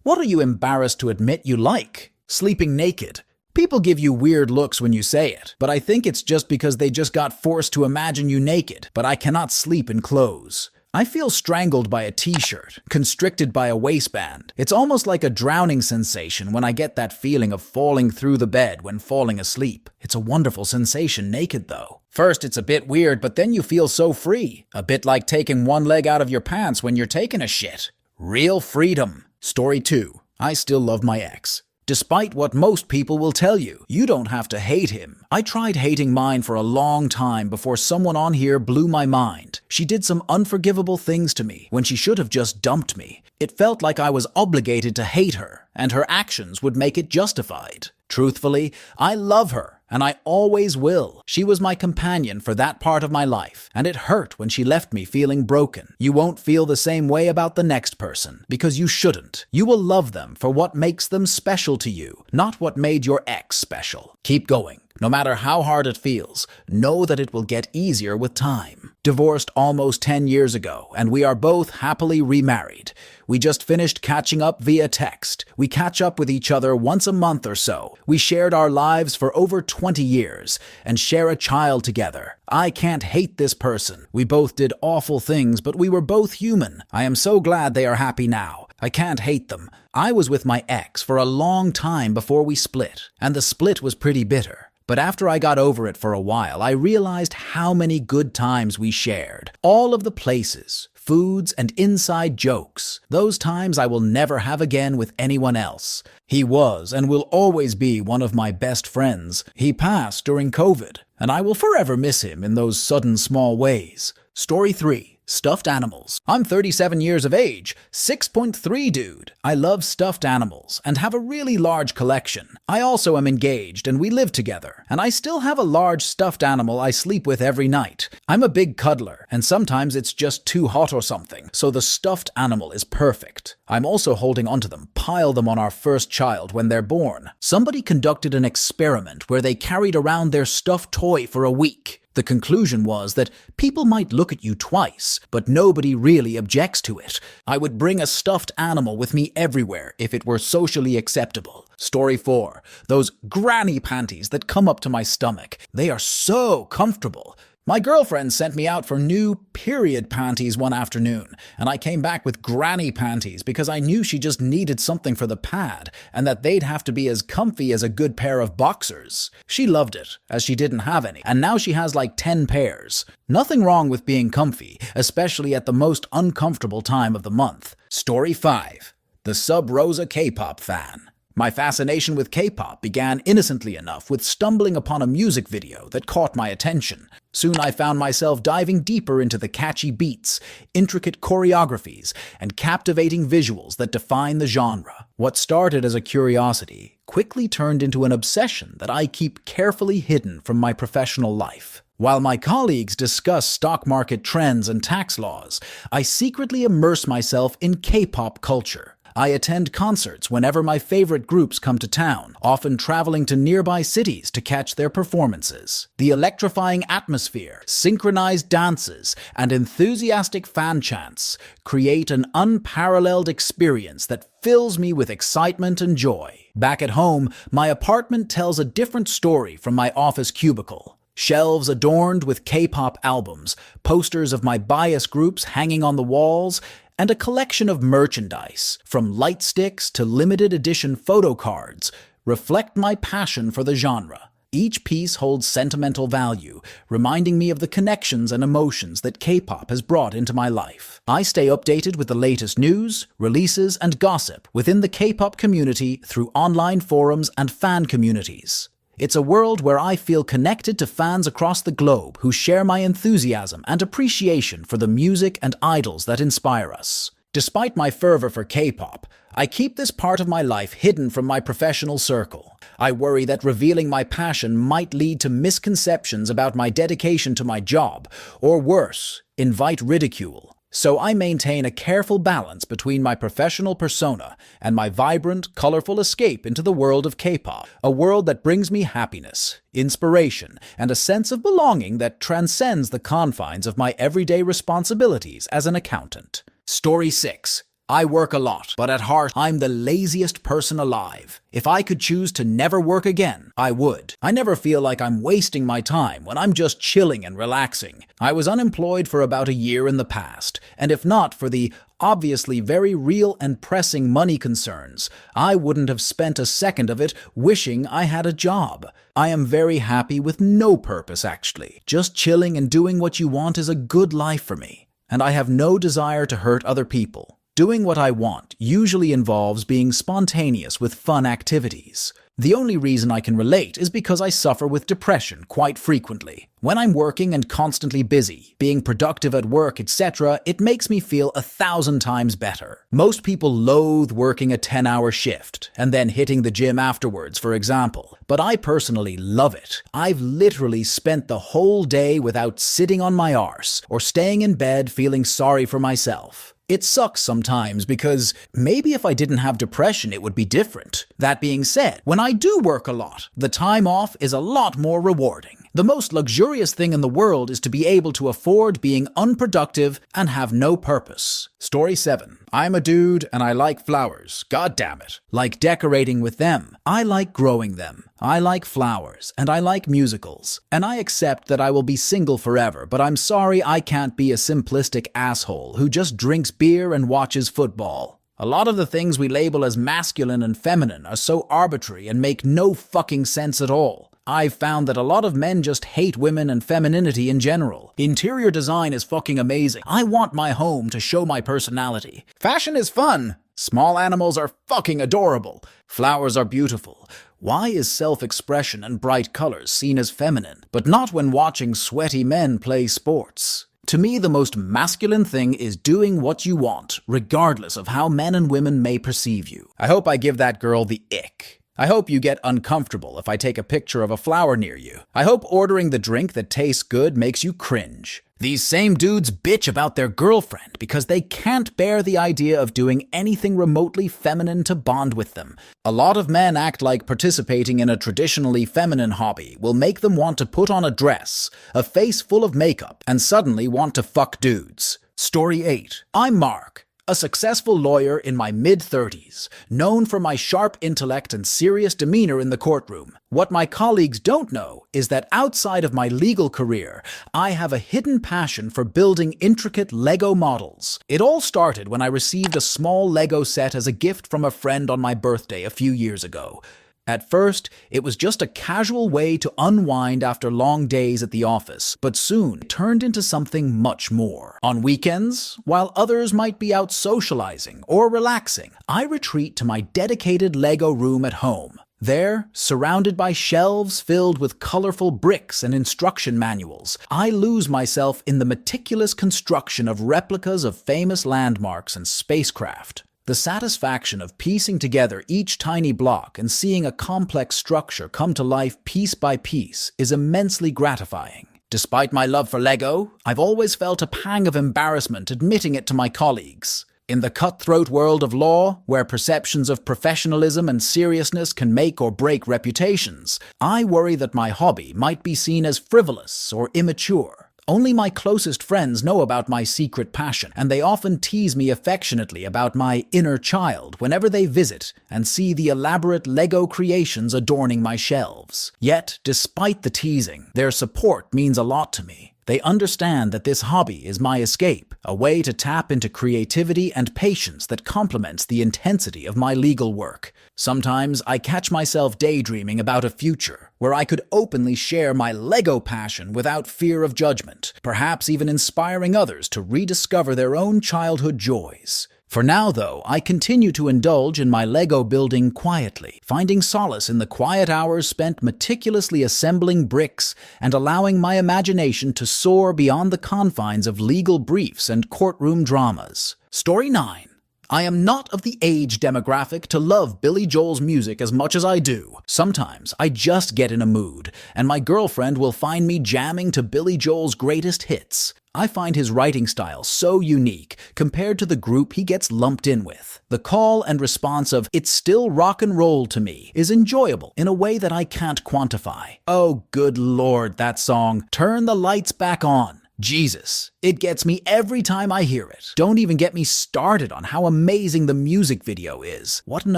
What are you embarrassed to admit you like? Sleeping naked. People give you weird looks when you say it, but I think it's just because they just got forced to imagine you naked, but I cannot sleep in clothes. I feel strangled by a t-shirt, constricted by a waistband. It's almost like a drowning sensation when I get that feeling of falling through the bed when falling asleep. It's a wonderful sensation naked though. First it's a bit weird, but then you feel so free. A bit like taking one leg out of your pants when you're taking a shit. Real freedom. Story 2. I still love my ex. Despite what most people will tell you, you don't have to hate him. I tried hating mine for a long time before someone on here blew my mind. She did some unforgivable things to me when she should have just dumped me. It felt like I was obligated to hate her, and her actions would make it justified. Truthfully, I love her, and I always will. She was my companion for that part of my life, and it hurt when she left me feeling broken. You won't feel the same way about the next person, because you shouldn't. You will love them for what makes them special to you, not what made your ex special. Keep going. No matter how hard it feels, know that it will get easier with time. Divorced almost 10 years ago, and we are both happily remarried. We just finished catching up via text. We catch up with each other once a month or so. We shared our lives for over 20 years and share a child together. I can't hate this person. We both did awful things, but we were both human. I am so glad they are happy now. I can't hate them. I was with my ex for a long time before we split, and the split was pretty bitter. But after I got over it for a while, I realized how many good times we shared. All of the places, foods, and inside jokes. Those times I will never have again with anyone else. He was and will always be one of my best friends. He passed during COVID, and I will forever miss him in those sudden small ways. Story 3. Stuffed animals. I'm 37 years of age, 6'3" dude. I love stuffed animals and have a really large collection. I also am engaged and we live together, and I still have a large stuffed animal I sleep with every night. I'm a big cuddler, and sometimes it's just too hot or something, so the stuffed animal is perfect. I'm also holding onto them, pile them on our first child when they're born. Somebody conducted an experiment where they carried around their stuffed toy for a week. The conclusion was that people might look at you twice, but nobody really objects to it. I would bring a stuffed animal with me everywhere if it were socially acceptable. Story 4. Those granny panties that come up to my stomach. They are so comfortable. My girlfriend sent me out for new period panties one afternoon, and I came back with granny panties because I knew she just needed something for the pad, and that they'd have to be as comfy as a good pair of boxers. She loved it, as she didn't have any, and now she has like 10 pairs. Nothing wrong with being comfy, especially at the most uncomfortable time of the month. Story 5. The Sub-Rosa K-pop fan. My fascination with K-pop began innocently enough with stumbling upon a music video that caught my attention. Soon I found myself diving deeper into the catchy beats, intricate choreographies, and captivating visuals that define the genre. What started as a curiosity quickly turned into an obsession that I keep carefully hidden from my professional life. While my colleagues discuss stock market trends and tax laws, I secretly immerse myself in K-pop culture. I attend concerts whenever my favorite groups come to town, often traveling to nearby cities to catch their performances. The electrifying atmosphere, synchronized dances, and enthusiastic fan chants create an unparalleled experience that fills me with excitement and joy. Back at home, my apartment tells a different story from my office cubicle. Shelves adorned with K-pop albums, posters of my bias groups hanging on the walls, and a collection of merchandise, from light sticks to limited edition photo cards, reflect my passion for the genre. Each piece holds sentimental value, reminding me of the connections and emotions that K-pop has brought into my life. I stay updated with the latest news, releases, and gossip within the K-pop community through online forums and fan communities. It's a world where I feel connected to fans across the globe who share my enthusiasm and appreciation for the music and idols that inspire us. Despite my fervor for K-pop, I keep this part of my life hidden from my professional circle. I worry that revealing my passion might lead to misconceptions about my dedication to my job, or worse, invite ridicule. So I maintain a careful balance between my professional persona and my vibrant, colorful escape into the world of K-pop, a world that brings me happiness, inspiration, and a sense of belonging that transcends the confines of my everyday responsibilities as an accountant. Story 6. I work a lot, but at heart, I'm the laziest person alive. If I could choose to never work again, I would. I never feel like I'm wasting my time when I'm just chilling and relaxing. I was unemployed for about a year in the past, and if not for the obviously very real and pressing money concerns, I wouldn't have spent a second of it wishing I had a job. I am very happy with no purpose, actually. Just chilling and doing what you want is a good life for me, and I have no desire to hurt other people. Doing what I want usually involves being spontaneous with fun activities. The only reason I can relate is because I suffer with depression quite frequently. When I'm working and constantly busy, being productive at work, etc., it makes me feel 1,000 times better. Most people loathe working a 10-hour shift and then hitting the gym afterwards, for example. But I personally love it. I've literally spent the whole day without sitting on my arse or staying in bed feeling sorry for myself. It sucks sometimes because maybe if I didn't have depression, it would be different. That being said, when I do work a lot, the time off is a lot more rewarding. The most luxurious thing in the world is to be able to afford being unproductive and have no purpose. Story 7. I'm a dude and I like flowers. God damn it. Like decorating with them. I like growing them. I like flowers and I like musicals. And I accept that I will be single forever, but I'm sorry I can't be a simplistic asshole who just drinks beer and watches football. A lot of the things we label as masculine and feminine are so arbitrary and make no fucking sense at all. I've found that a lot of men just hate women and femininity in general. Interior design is fucking amazing. I want my home to show my personality. Fashion is fun. Small animals are fucking adorable. Flowers are beautiful. Why is self-expression and bright colors seen as feminine, but not when watching sweaty men play sports? To me, the most masculine thing is doing what you want, regardless of how men and women may perceive you. I hope I give that girl the ick. I hope you get uncomfortable if I take a picture of a flower near you. I hope ordering the drink that tastes good makes you cringe. These same dudes bitch about their girlfriend because they can't bear the idea of doing anything remotely feminine to bond with them. A lot of men act like participating in a traditionally feminine hobby will make them want to put on a dress, a face full of makeup, and suddenly want to fuck dudes. Story 8. I'm Mark, a successful lawyer in my mid-30s, known for my sharp intellect and serious demeanor in the courtroom. What my colleagues don't know is that outside of my legal career, I have a hidden passion for building intricate Lego models. It all started when I received a small Lego set as a gift from a friend on my birthday a few years ago. At first, it was just a casual way to unwind after long days at the office, but soon it turned into something much more. On weekends, while others might be out socializing or relaxing, I retreat to my dedicated Lego room at home. There, surrounded by shelves filled with colorful bricks and instruction manuals, I lose myself in the meticulous construction of replicas of famous landmarks and spacecraft. The satisfaction of piecing together each tiny block and seeing a complex structure come to life piece by piece is immensely gratifying. Despite my love for Lego, I've always felt a pang of embarrassment admitting it to my colleagues. In the cutthroat world of law, where perceptions of professionalism and seriousness can make or break reputations, I worry that my hobby might be seen as frivolous or immature. Only my closest friends know about my secret passion, and they often tease me affectionately about my inner child whenever they visit and see the elaborate Lego creations adorning my shelves. Yet, despite the teasing, their support means a lot to me. They understand that this hobby is my escape, a way to tap into creativity and patience that complements the intensity of my legal work. Sometimes I catch myself daydreaming about a future where I could openly share my Lego passion without fear of judgment, perhaps even inspiring others to rediscover their own childhood joys. For now, though, I continue to indulge in my Lego building quietly, finding solace in the quiet hours spent meticulously assembling bricks and allowing my imagination to soar beyond the confines of legal briefs and courtroom dramas. Story 9. I am not of the age demographic to love Billy Joel's music as much as I do. Sometimes I just get in a mood, and my girlfriend will find me jamming to Billy Joel's greatest hits. I find his writing style so unique compared to the group he gets lumped in with. The call and response of "it's still rock and roll to me" is enjoyable in a way that I can't quantify. Oh, good lord, that song, "Turn the Lights Back On." Jesus, it gets me every time I hear it. Don't even get me started on how amazing the music video is. What an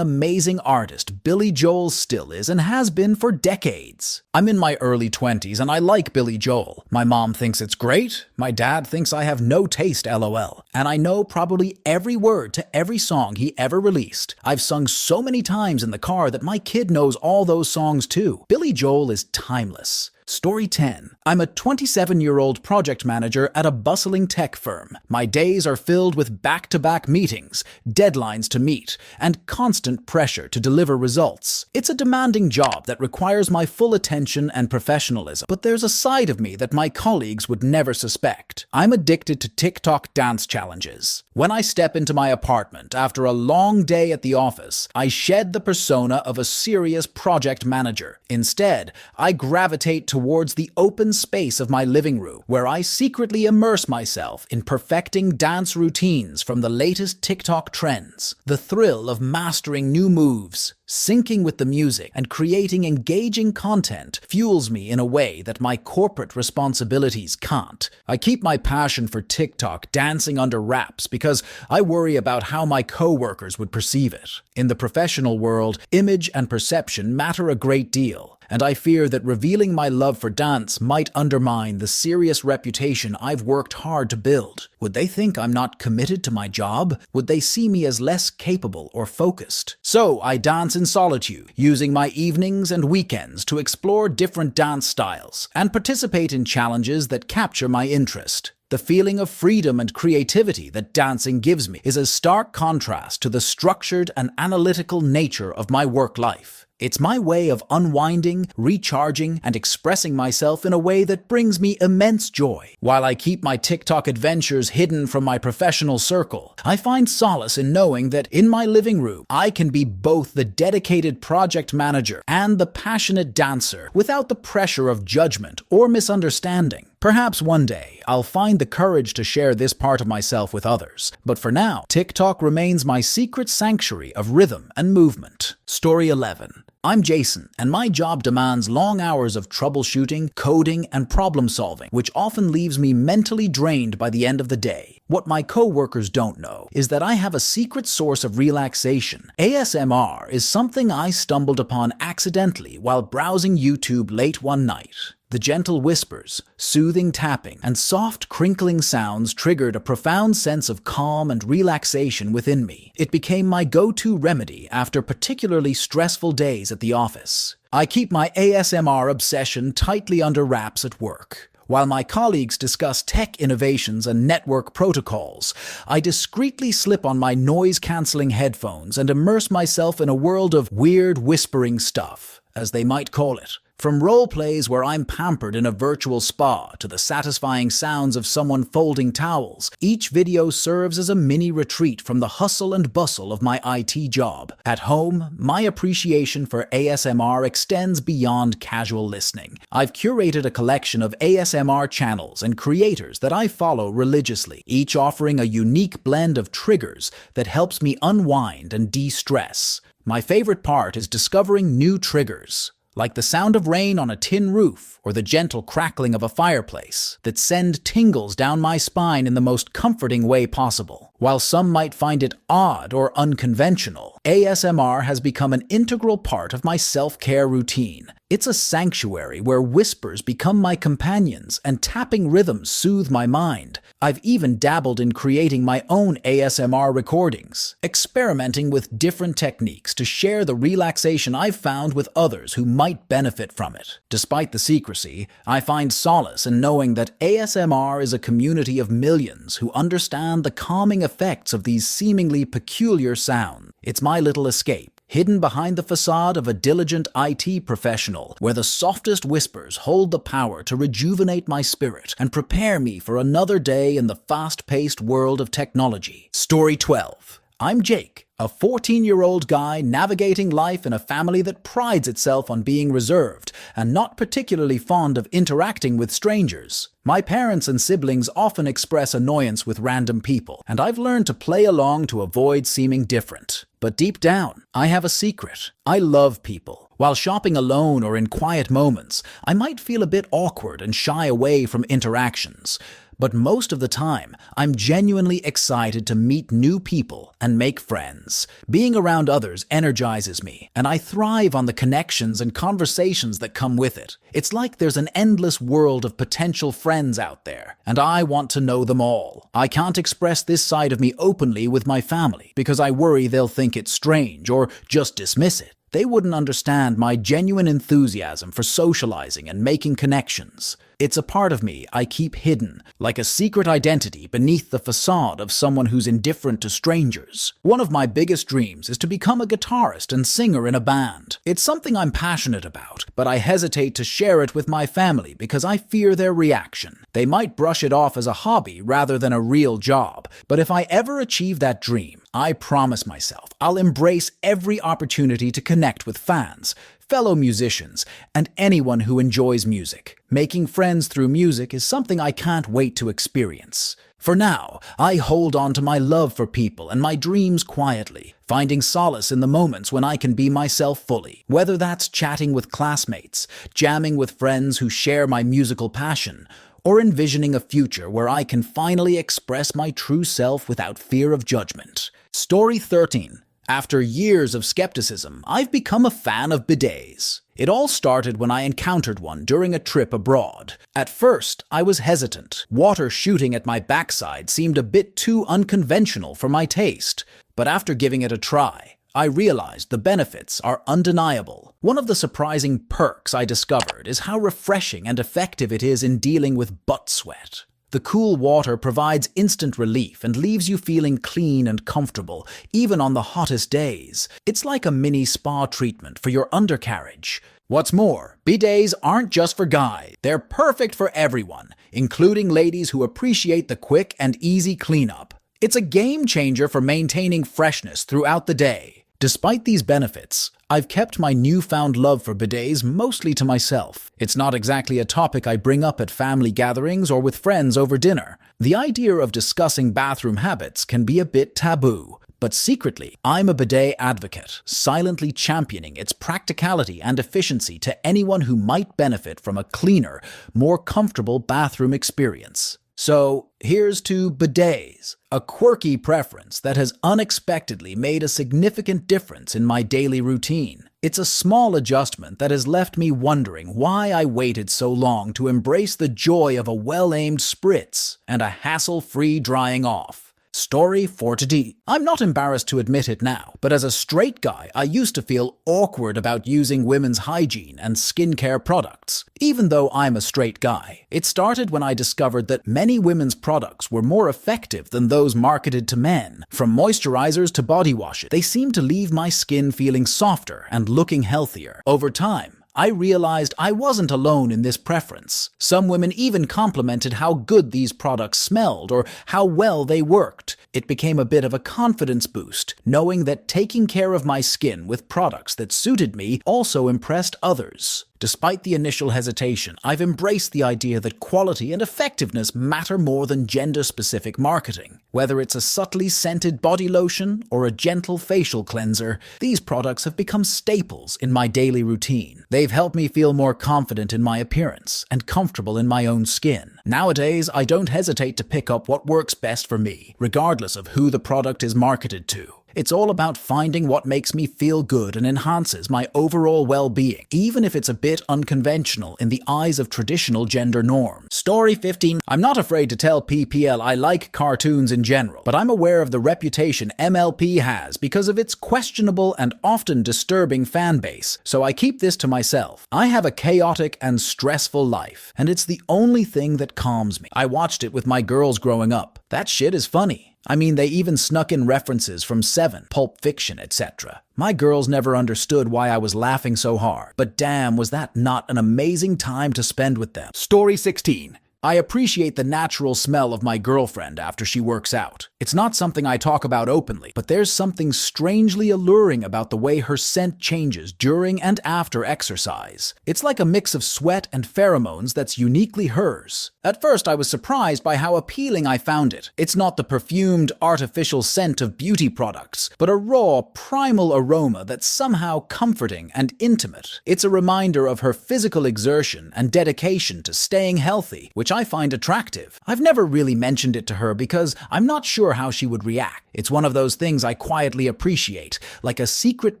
amazing artist Billy Joel still is and has been for decades. I'm in my early 20s and I like Billy Joel. My mom thinks it's great. My dad thinks I have no taste, LOL. And I know probably every word to every song he ever released. I've sung so many times in the car that my kid knows all those songs too. Billy Joel is timeless. Story 10. I'm a 27-year-old project manager at a bustling tech firm. My days are filled with back-to-back meetings, deadlines to meet, and constant pressure to deliver results. It's a demanding job that requires my full attention and professionalism, but there's a side of me that my colleagues would never suspect. I'm addicted to TikTok dance challenges. When I step into my apartment after a long day at the office, I shed the persona of a serious project manager. Instead, I gravitate towards the open space of my living room, where I secretly immerse myself in perfecting dance routines from the latest TikTok trends. The thrill of mastering new moves, syncing with the music, and creating engaging content fuels me in a way that my corporate responsibilities can't. I keep my passion for TikTok dancing under wraps because I worry about how my coworkers would perceive it. In the professional world, image and perception matter a great deal, and I fear that revealing my love for dance might undermine the serious reputation I've worked hard to build. Would they think I'm not committed to my job? Would they see me as less capable or focused? So I dance in solitude, using my evenings and weekends to explore different dance styles and participate in challenges that capture my interest. The feeling of freedom and creativity that dancing gives me is a stark contrast to the structured and analytical nature of my work life. It's my way of unwinding, recharging, and expressing myself in a way that brings me immense joy. While I keep my TikTok adventures hidden from my professional circle, I find solace in knowing that in my living room, I can be both the dedicated project manager and the passionate dancer without the pressure of judgment or misunderstanding. Perhaps one day, I'll find the courage to share this part of myself with others. But for now, TikTok remains my secret sanctuary of rhythm and movement. Story 11. I'm Jason, and my job demands long hours of troubleshooting, coding, and problem solving, which often leaves me mentally drained by the end of the day. What my coworkers don't know is that I have a secret source of relaxation. ASMR is something I stumbled upon accidentally while browsing YouTube late one night. The gentle whispers, soothing tapping, and soft crinkling sounds triggered a profound sense of calm and relaxation within me. It became my go-to remedy after particularly stressful days at the office. I keep my ASMR obsession tightly under wraps at work. While my colleagues discuss tech innovations and network protocols, I discreetly slip on my noise-canceling headphones and immerse myself in a world of weird whispering stuff, as they might call it. From role plays where I'm pampered in a virtual spa to the satisfying sounds of someone folding towels, each video serves as a mini retreat from the hustle and bustle of my IT job. At home, my appreciation for ASMR extends beyond casual listening. I've curated a collection of ASMR channels and creators that I follow religiously, each offering a unique blend of triggers that helps me unwind and de-stress. My favorite part is discovering new triggers, like the sound of rain on a tin roof or the gentle crackling of a fireplace, that send tingles down my spine in the most comforting way possible. While some might find it odd or unconventional, ASMR has become an integral part of my self-care routine. It's a sanctuary where whispers become my companions and tapping rhythms soothe my mind. I've even dabbled in creating my own ASMR recordings, experimenting with different techniques to share the relaxation I've found with others who might benefit from it. Despite the secrecy, I find solace in knowing that ASMR is a community of millions who understand the calming effects of these seemingly peculiar sounds. It's my little escape, hidden behind the facade of a diligent IT professional, where the softest whispers hold the power to rejuvenate my spirit and prepare me for another day in the fast-paced world of technology. Story 12. I'm Jake, a 14-year-old guy navigating life in a family that prides itself on being reserved and not particularly fond of interacting with strangers. My parents and siblings often express annoyance with random people, and I've learned to play along to avoid seeming different. But deep down, I have a secret. I love people. While shopping alone or in quiet moments, I might feel a bit awkward and shy away from interactions. But most of the time, I'm genuinely excited to meet new people and make friends. Being around others energizes me, and I thrive on the connections and conversations that come with it. It's like there's an endless world of potential friends out there, and I want to know them all. I can't express this side of me openly with my family because I worry they'll think it's strange or just dismiss it. They wouldn't understand my genuine enthusiasm for socializing and making connections. It's a part of me I keep hidden, like a secret identity beneath the facade of someone who's indifferent to strangers. One of my biggest dreams is to become a guitarist and singer in a band. It's something I'm passionate about, but I hesitate to share it with my family because I fear their reaction. They might brush it off as a hobby rather than a real job, but if I ever achieve that dream, I promise myself I'll embrace every opportunity to connect with fans, fellow musicians, and anyone who enjoys music. Making friends through music is something I can't wait to experience. For now, I hold on to my love for people and my dreams quietly, finding solace in the moments when I can be myself fully. Whether that's chatting with classmates, jamming with friends who share my musical passion, or envisioning a future where I can finally express my true self without fear of judgment. Story 13. After years of skepticism, I've become a fan of bidets. It all started when I encountered one during a trip abroad. At first, I was hesitant. Water shooting at my backside seemed a bit too unconventional for my taste. But after giving it a try, I realized the benefits are undeniable. One of the surprising perks I discovered is how refreshing and effective it is in dealing with butt sweat. The cool water provides instant relief and leaves you feeling clean and comfortable, even on the hottest days. It's like a mini spa treatment for your undercarriage. What's more, bidets aren't just for guys. They're perfect for everyone, including ladies who appreciate the quick and easy cleanup. It's a game changer for maintaining freshness throughout the day. Despite these benefits, I've kept my newfound love for bidets mostly to myself. It's not exactly a topic I bring up at family gatherings or with friends over dinner. The idea of discussing bathroom habits can be a bit taboo. But secretly, I'm a bidet advocate, silently championing its practicality and efficiency to anyone who might benefit from a cleaner, more comfortable bathroom experience. So, here's to bidets, a quirky preference that has unexpectedly made a significant difference in my daily routine. It's a small adjustment that has left me wondering why I waited so long to embrace the joy of a well-aimed spritz and a hassle-free drying off. Story 40. I'm not embarrassed to admit it now, but as a straight guy, I used to feel awkward about using women's hygiene and skincare products. Even though I'm a straight guy, it started when I discovered that many women's products were more effective than those marketed to men. From moisturizers to body washes, they seemed to leave my skin feeling softer and looking healthier. Over time, I realized I wasn't alone in this preference. Some women even complimented how good these products smelled or how well they worked. It became a bit of a confidence boost, knowing that taking care of my skin with products that suited me also impressed others. Despite the initial hesitation, I've embraced the idea that quality and effectiveness matter more than gender-specific marketing. Whether it's a subtly scented body lotion or a gentle facial cleanser, these products have become staples in my daily routine. They've helped me feel more confident in my appearance and comfortable in my own skin. Nowadays, I don't hesitate to pick up what works best for me, regardless of who the product is marketed to. It's all about finding what makes me feel good and enhances my overall well-being, even if it's a bit unconventional in the eyes of traditional gender norms. Story 15. I'm not afraid to tell PPL I like cartoons in general, but I'm aware of the reputation MLP has because of its questionable and often disturbing fan base, so I keep this to myself. I have a chaotic and stressful life, and it's the only thing that calms me. I watched it with my girls growing up. That shit is funny. I mean, they even snuck in references from Seven, Pulp Fiction, etc. My girls never understood why I was laughing so hard, but damn, was that not an amazing time to spend with them. Story 16. I appreciate the natural smell of my girlfriend after she works out. It's not something I talk about openly, but there's something strangely alluring about the way her scent changes during and after exercise. It's like a mix of sweat and pheromones that's uniquely hers. At first, I was surprised by how appealing I found it. It's not the perfumed, artificial scent of beauty products, but a raw, primal aroma that's somehow comforting and intimate. It's a reminder of her physical exertion and dedication to staying healthy, which I find attractive. I've never really mentioned it to her because I'm not sure how she would react. It's one of those things I quietly appreciate, like a secret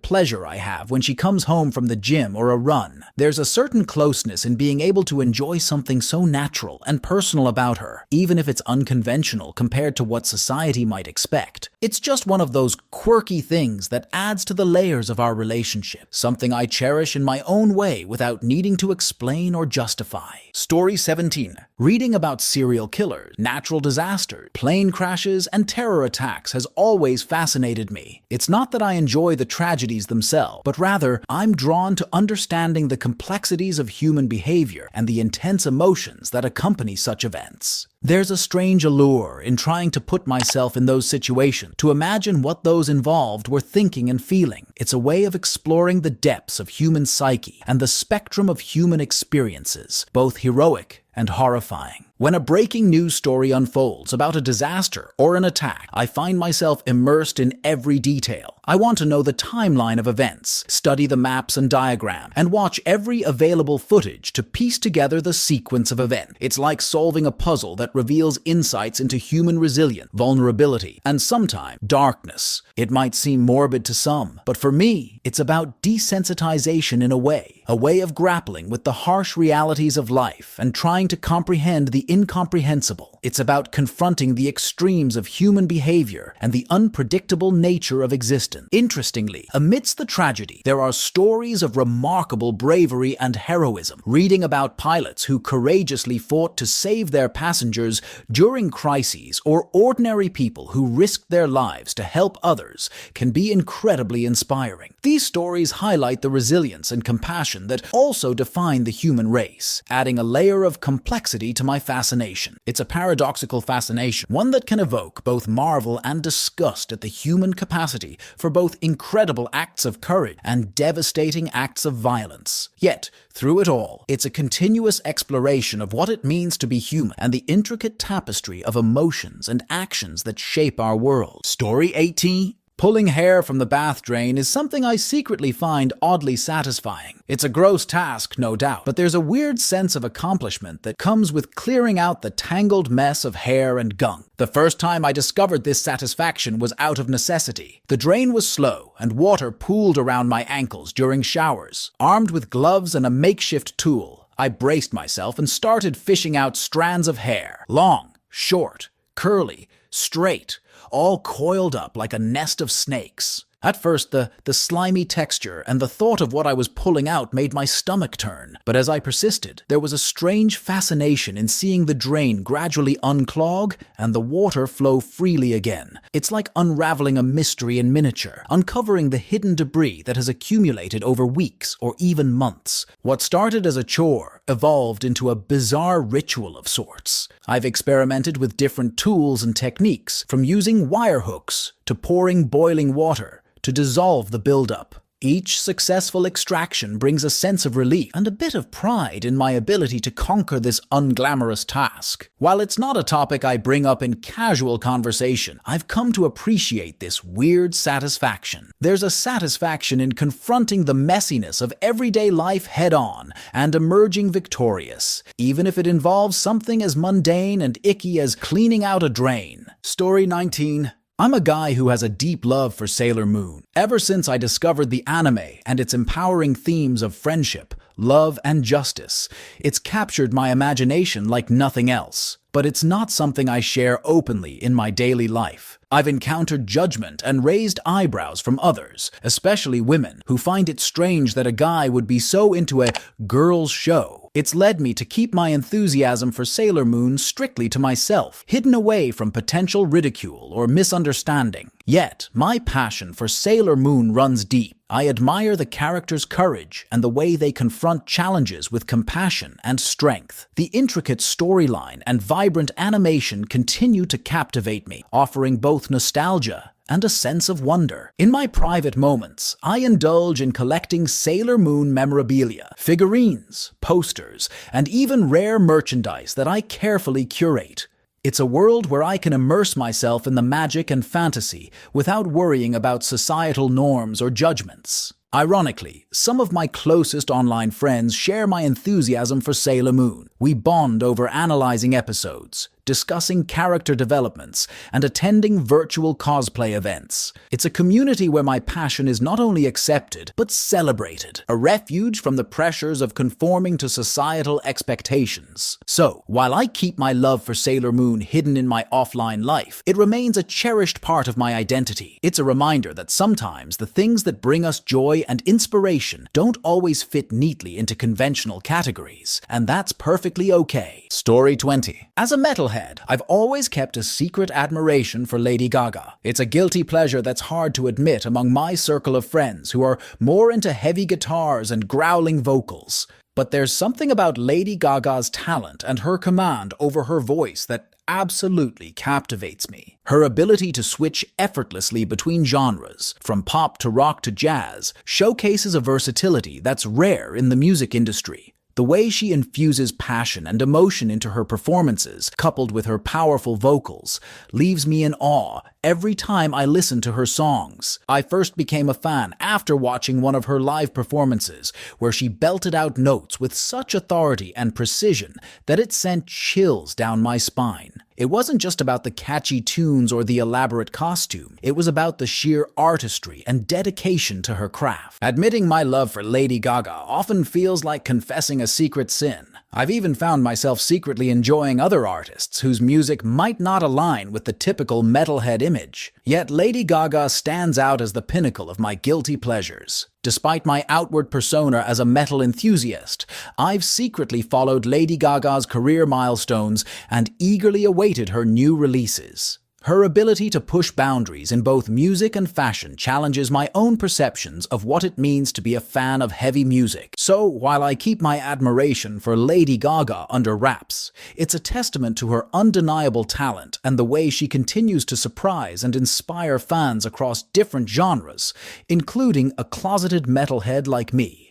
pleasure I have when she comes home from the gym or a run. There's a certain closeness in being able to enjoy something so natural and personal about her, even if it's unconventional compared to what society might expect. It's just one of those quirky things that adds to the layers of our relationship, something I cherish in my own way without needing to explain or justify. Story 17. Reading about serial killers, natural disasters, plane crashes, and terror attacks has always fascinated me. It's not that I enjoy the tragedies themselves, but rather I'm drawn to understanding the complexities of human behavior and the intense emotions that accompany such events. There's a strange allure in trying to put myself in those situations, to imagine what those involved were thinking and feeling. It's a way of exploring the depths of human psyche and the spectrum of human experiences, both heroic and horrifying. When a breaking news story unfolds about a disaster or an attack, I find myself immersed in every detail. I want to know the timeline of events, study the maps and diagrams, and watch every available footage to piece together the sequence of events. It's like solving a puzzle that reveals insights into human resilience, vulnerability, and sometimes darkness. It might seem morbid to some, but for me, it's about desensitization in a way of grappling with the harsh realities of life and trying to comprehend the incomprehensible. It's about confronting the extremes of human behavior and the unpredictable nature of existence. Interestingly, amidst the tragedy, there are stories of remarkable bravery and heroism. Reading about pilots who courageously fought to save their passengers during crises, or ordinary people who risked their lives to help others, can be incredibly inspiring. These stories highlight the resilience and compassion that also define the human race, adding a layer of complexity to my fascination. It's a paradoxical fascination, one that can evoke both marvel and disgust at the human capacity for both incredible acts of courage and devastating acts of violence. Yet, through it all, it's a continuous exploration of what it means to be human and the intricate tapestry of emotions and actions that shape our world. Story 18. Pulling hair from the bath drain is something I secretly find oddly satisfying. It's a gross task, no doubt, but there's a weird sense of accomplishment that comes with clearing out the tangled mess of hair and gunk. The first time I discovered this satisfaction was out of necessity. The drain was slow, and water pooled around my ankles during showers. Armed with gloves and a makeshift tool, I braced myself and started fishing out strands of hair. Long, short, curly, straight, all coiled up like a nest of snakes. At first, the slimy texture and the thought of what I was pulling out made my stomach turn. But as I persisted, there was a strange fascination in seeing the drain gradually unclog and the water flow freely again. It's like unraveling a mystery in miniature, uncovering the hidden debris that has accumulated over weeks or even months. What started as a chore evolved into a bizarre ritual of sorts. I've experimented with different tools and techniques, from using wire hooks to pouring boiling water to dissolve the buildup. Each successful extraction brings a sense of relief and a bit of pride in my ability to conquer this unglamorous task. While it's not a topic I bring up in casual conversation, I've come to appreciate this weird satisfaction. There's a satisfaction in confronting the messiness of everyday life head-on and emerging victorious, even if it involves something as mundane and icky as cleaning out a drain. Story 19. I'm a guy who has a deep love for Sailor Moon. Ever since I discovered the anime and its empowering themes of friendship, love, and justice, it's captured my imagination like nothing else. But it's not something I share openly in my daily life. I've encountered judgment and raised eyebrows from others, especially women, who find it strange that a guy would be so into a girls' show. It's led me to keep my enthusiasm for Sailor Moon strictly to myself, hidden away from potential ridicule or misunderstanding. Yet, my passion for Sailor Moon runs deep. I admire the characters' courage and the way they confront challenges with compassion and strength. The intricate storyline and vibrant animation continue to captivate me, offering both nostalgia and a sense of wonder. In my private moments, I indulge in collecting Sailor Moon memorabilia, figurines, posters, and even rare merchandise that I carefully curate. It's a world where I can immerse myself in the magic and fantasy without worrying about societal norms or judgments. Ironically, some of my closest online friends share my enthusiasm for Sailor Moon. We bond over analyzing episodes, discussing character developments, and attending virtual cosplay events. It's a community where my passion is not only accepted, but celebrated, a refuge from the pressures of conforming to societal expectations. So, while I keep my love for Sailor Moon hidden in my offline life, it remains a cherished part of my identity. It's a reminder that sometimes the things that bring us joy and inspiration don't always fit neatly into conventional categories, and that's perfectly okay. Story 20. As a metalhead, I've always kept a secret admiration for Lady Gaga. It's a guilty pleasure that's hard to admit among my circle of friends who are more into heavy guitars and growling vocals. But there's something about Lady Gaga's talent and her command over her voice that absolutely captivates me. Her ability to switch effortlessly between genres, from pop to rock to jazz, showcases a versatility that's rare in the music industry. The way she infuses passion and emotion into her performances, coupled with her powerful vocals, leaves me in awe every time I listen to her songs. I first became a fan after watching one of her live performances, where she belted out notes with such authority and precision that it sent chills down my spine. It wasn't just about the catchy tunes or the elaborate costume. It was about the sheer artistry and dedication to her craft. Admitting my love for Lady Gaga often feels like confessing a secret sin. I've even found myself secretly enjoying other artists whose music might not align with the typical metalhead image. Yet Lady Gaga stands out as the pinnacle of my guilty pleasures. Despite my outward persona as a metal enthusiast, I've secretly followed Lady Gaga's career milestones and eagerly awaited her new releases. Her ability to push boundaries in both music and fashion challenges my own perceptions of what it means to be a fan of heavy music. So, while I keep my admiration for Lady Gaga under wraps, it's a testament to her undeniable talent and the way she continues to surprise and inspire fans across different genres, including a closeted metalhead like me.